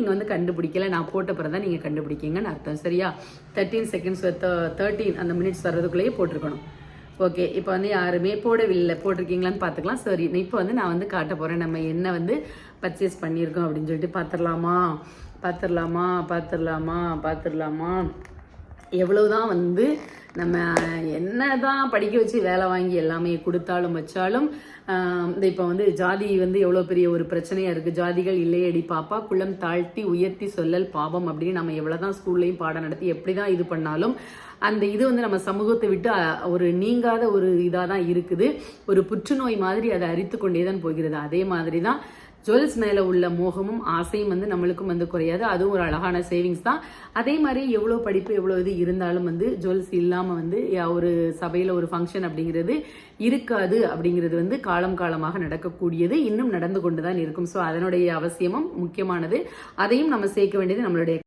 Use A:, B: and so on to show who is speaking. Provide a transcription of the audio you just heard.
A: நீங்கள் வந்து கண்டுபிடிக்கல, நான் போட்ட பிறகு தான் நீங்கள் கண்டுபிடிக்கிங்கன்னு அர்த்தம். சரியா? 13 செகண்ட்ஸ் 13 அந்த மினிட்ஸ் வர்றதுக்குள்ளேயே போட்டிருக்கணும். ஓகே, இப்போ வந்து யாருமே போடவில்லை, போட்டிருக்கீங்களான்னு பார்த்துக்கலாம். சரி, இப்போ வந்து நான் வந்து காட்ட போகிறேன் நம்ம என்ன வந்து பர்ச்சேஸ் பண்ணியிருக்கோம் அப்படின்னு சொல்லிட்டு. பார்த்துடலாமா. எவ்வளவுதான் வந்து நம்ம என்னதான் படிக்க வச்சு வேலை வாங்கி எல்லாமே கொடுத்தாலும் வச்சாலும் இப்போ வந்து ஜாதி வந்து எவ்வளோ பெரிய ஒரு பிரச்சனையா இருக்குது. ஜாதிகள் இல்லையடி பாப்பா, குளம் தாழ்த்தி உயர்த்தி சொல்லல் பாவம் அப்படின்னு நம்ம எவ்வளோதான் ஸ்கூல்லையும் பாடம் நடத்தி எப்படி தான் இது பண்ணாலும் அந்த இது வந்து நம்ம சமூகத்தை விட்டு ஒரு நீங்காத ஒரு இதாக தான் இருக்குது. ஒரு புற்றுநோய் மாதிரி அதை அரித்து கொண்டே தான் போகிறது. அதே மாதிரி தான் ஜுவல்ஸ் மேலே உள்ள மோகமும் ஆசையும் வந்து நம்மளுக்கும் வந்து குறையாது. அதுவும் ஒரு அழகான சேவிங்ஸ் தான். அதே மாதிரி எவ்வளோ படிப்பு எவ்வளோ இது இருந்தாலும் வந்து ஜுவல்ஸ் இல்லாமல் வந்து ஒரு சபையில் ஒரு ஃபங்க்ஷன் அப்படிங்கிறது இருக்காது. அப்படிங்கிறது வந்து காலமாக நடக்கக்கூடியது, இன்னும் நடந்து கொண்டு தான் இருக்கும். ஸோ அதனுடைய அவசியமும் முக்கியமானது. அதையும் நம்ம சேர்க்க வேண்டியது நம்மளுடைய